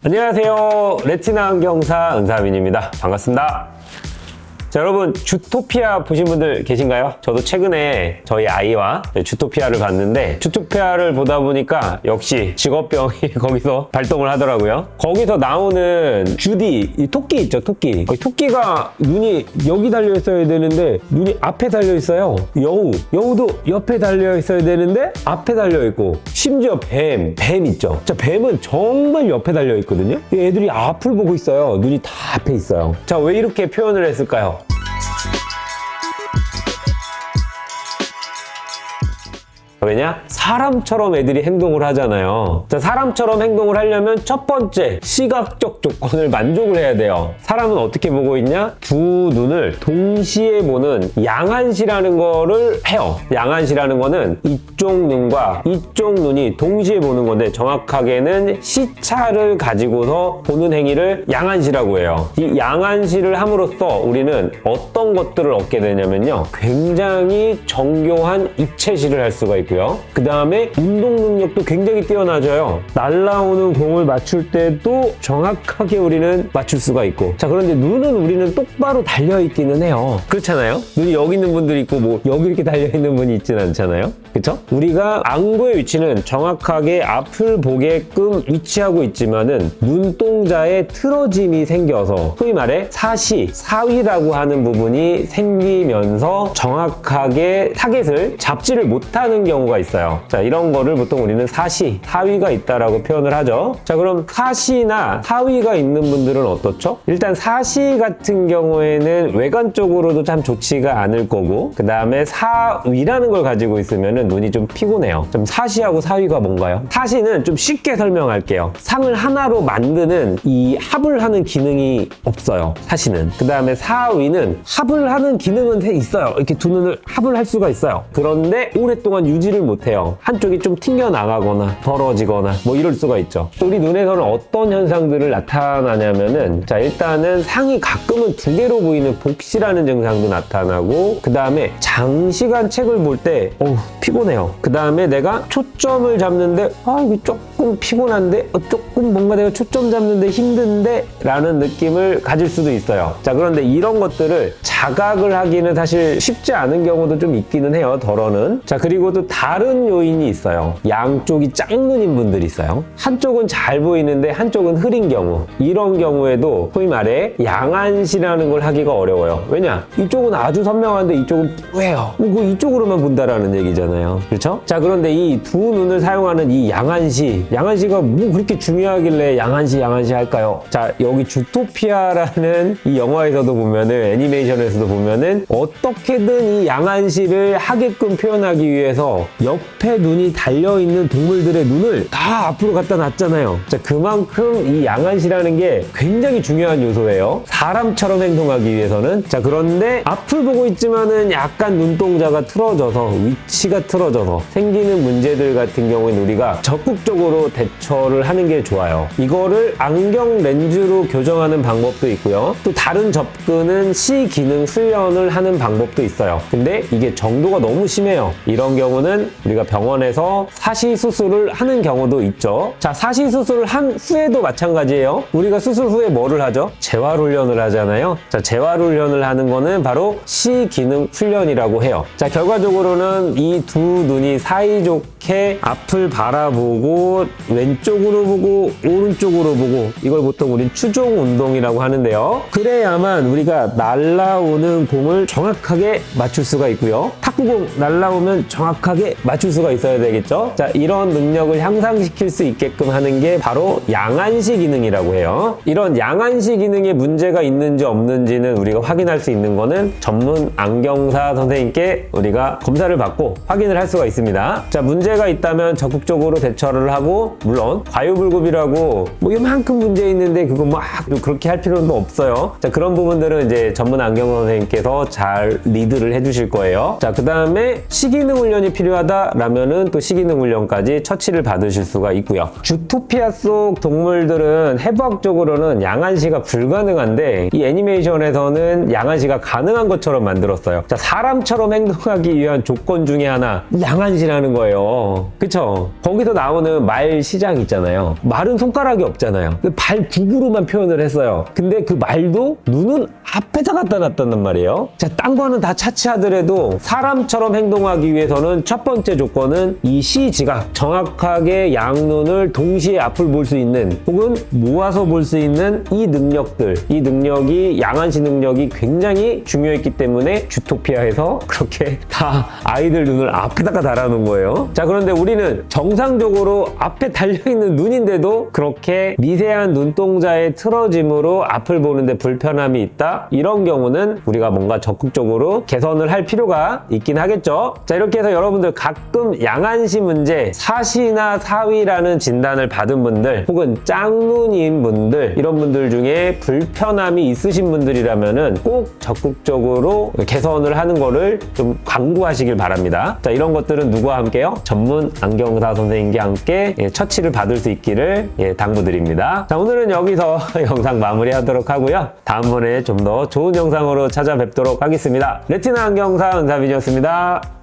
안녕하세요. 레티나 안경사 은사민입니다. 반갑습니다. 자, 여러분 주토피아 보신 분들 계신가요? 저도 최근에 저희 아이와 주토피아를 봤는데 주토피아를 보다 보니까 역시 직업병이 거기서 발동을 하더라고요. 거기서 나오는 주디, 이 토끼 있죠, 토끼. 토끼가 눈이 여기 달려 있어야 되는데 눈이 앞에 달려 있어요. 여우도 옆에 달려 있어야 되는데 앞에 달려 있고, 심지어 뱀 있죠. 자, 뱀은 정말 옆에 달려 있거든요. 이 애들이 앞을 보고 있어요. 눈이 다 앞에 있어요. 자, 왜 이렇게 표현을 했을까요? 왜냐? 사람처럼 애들이 행동을 하잖아요. 자, 사람처럼 행동을 하려면 첫 번째, 시각적 조건을 만족을 해야 돼요. 사람은 어떻게 보고 있냐? 두 눈을 동시에 보는 양한시라는 거를 해요. 양한시라는 거는 이쪽 눈과 이쪽 눈이 동시에 보는 건데, 정확하게는 시차를 가지고서 보는 행위를 양한시라고 해요. 이 양한시를 함으로써 우리는 어떤 것들을 얻게 되냐면요, 굉장히 정교한 입체시를 할 수가 있고, 그 다음에 운동 능력도 굉장히 뛰어나져요. 날아오는 공을 맞출 때도 정확하게 우리는 맞출 수가 있고. 자, 그런데 눈은 우리는 똑바로 달려있기는 해요. 그렇잖아요? 눈이 여기 있는 분들이 있고 뭐 여기 이렇게 달려있는 분이 있진 않잖아요? 그쵸? 우리가 안구의 위치는 정확하게 앞을 보게끔 위치하고 있지만은 눈동자에 틀어짐이 생겨서 소위 말해 사위라고 하는 부분이 생기면서 정확하게 타겟을 잡지를 못하는 경우가 있어요. 자, 이런 거를 보통 우리는 사위가 있다라고 표현을 하죠. 자, 그럼 사시나 사위가 있는 분들은 어떻죠? 일단 사시 같은 경우에는 외관적으로도 참 좋지가 않을 거고, 그 다음에 사위라는 걸 가지고 있으면은 눈이 좀 피곤해요. 좀 사시하고 사위가 뭔가요? 사시는 좀 쉽게 설명할게요. 상을 하나로 만드는 이 합을 하는 기능이 없어요. 사시는. 그 다음에 사위는 합을 하는 기능은 있어요. 이렇게 두 눈을 합을 할 수가 있어요. 그런데 오랫동안 유지를 못해요. 한쪽이 좀 튕겨나가거나 벌어지거나 뭐 이럴 수가 있죠. 우리 눈에서는 어떤 현상들을 나타나냐면은, 자, 일단은 상이 가끔은 두 개로 보이는 복시라는 증상도 나타나고, 그 다음에 장시간 책을 볼 때 피곤해요. 그 다음에 내가 초점을 잡는데 이게 조금 피곤한데, 조금 뭔가 내가 초점 잡는데 힘든데 라는 느낌을 가질 수도 있어요. 자, 그런데 이런 것들을 자각을 하기는 사실 쉽지 않은 경우도 좀 있기는 해요, 덜어는. 자, 그리고 또 다른 요인이 있어요. 양쪽이 짝눈인 분들이 있어요. 한쪽은 잘 보이는데 한쪽은 흐린 경우. 이런 경우에도 소위 말해 양한시라는 걸 하기가 어려워요. 왜냐? 이쪽은 아주 선명한데 이쪽은 뿌예요. 뭐 이쪽으로만 본다라는 얘기잖아요. 그렇죠? 자, 그런데 이 두 눈을 사용하는 이 양한시가 뭐 그렇게 중요하길래 양한시 할까요? 자, 여기 주토피아라는 이 영화에서도 보면은, 애니메이션에서도 보면은 어떻게든 이 양한시를 하게끔 표현하기 위해서 옆에 눈이 달려있는 동물들의 눈을 다 앞으로 갖다 놨잖아요. 자, 그만큼 이 양한시라는 게 굉장히 중요한 요소예요. 사람처럼 행동하기 위해서는. 자, 그런데 앞을 보고 있지만은 약간 눈동자가 틀어져서, 위치가 틀어져서 생기는 문제들 같은 경우에는 우리가 적극적으로 대처를 하는 게 좋아요. 이거를 안경 렌즈로 교정하는 방법도 있고요. 또 다른 접근은 시기능 훈련을 하는 방법도 있어요. 근데 이게 정도가 너무 심해요. 이런 경우는 우리가 병원에서 사시 수술을 하는 경우도 있죠. 자, 사시 수술을 한 후에도 마찬가지예요. 우리가 수술 후에 뭐를 하죠? 재활 훈련을 하잖아요. 자, 재활 훈련을 하는 거는 바로 시기능 훈련이라고 해요. 자, 결과적으로는 이 두 눈이 사이좋게 앞을 바라보고 왼쪽으로 보고 오른쪽으로 보고, 이걸 보통 우린 추종 운동이라고 하는데요. 그래야만 우리가 날아오는 공을 정확하게 맞출 수가 있고요. 탁구공 날아오면 정확하게 맞출 수가 있어야 되겠죠. 자, 이런 능력을 향상시킬 수 있게끔 하는 게 바로 양한시 기능이라고 해요. 이런 양한시 기능에 문제가 있는지 없는지는 우리가 확인할 수 있는 거는 전문 안경사 선생님께 우리가 검사를 받고 확인을 할 수가 있습니다. 자, 문제가 있다면 적극적으로 대처를 하고, 물론 과유불급이라고 뭐 이만큼 문제 있는데 그거 막 그렇게 할 필요는 없어요. 자, 그런 부분들은 이제 전문 안경 선생님께서 잘 리드를 해주실 거예요. 자, 그 다음에 시기능 훈련이 필요하다라면은 또 시기능 훈련까지 처치를 받으실 수가 있고요. 주토피아 속 동물들은 해부학적으로는 양한시가 불가능한데, 이 애니메이션에서는 양한시가 가능한 것처럼 만들었어요. 자, 사람처럼 행동하기 위한 조건 중에 하나, 양한시라는 거예요. 그쵸? 거기서 나오는 말 과일 시장 있잖아요. 말은 손가락이 없잖아요. 발 굽으로만 표현을 했어요. 근데 그 말도 눈은 앞에다 갖다 놨단 말이에요. 자, 딴 거는 다 차치하더라도 사람처럼 행동하기 위해서는 첫 번째 조건은 이 시지각, 정확하게 양눈을 동시에 앞을 볼 수 있는 혹은 모아서 볼 수 있는 이 능력들, 이 능력이 양한시 능력이 굉장히 중요했기 때문에 주토피아에서 그렇게 다 아이들 눈을 앞에다가 달아놓은 거예요. 자, 그런데 우리는 정상적으로 앞에 달려있는 눈인데도 그렇게 미세한 눈동자의 틀어짐으로 앞을 보는데 불편함이 있다? 이런 경우는 우리가 뭔가 적극적으로 개선을 할 필요가 있긴 하겠죠. 자, 이렇게 해서 여러분들 가끔 양한시 문제, 사시나 사위라는 진단을 받은 분들 혹은 짝눈인 분들, 이런 분들 중에 불편함이 있으신 분들이라면은 꼭 적극적으로 개선을 하는 거를 좀 강구하시길 바랍니다. 자, 이런 것들은 누구와 함께요? 전문 안경사 선생님과 함께 처치를 받을 수 있기를 당부드립니다. 자, 오늘은 여기서 영상 마무리하도록 하고요. 다음번에 좀 더 좋은 영상으로 찾아뵙도록 하겠습니다. 레티나 안경사 은사빈이었습니다.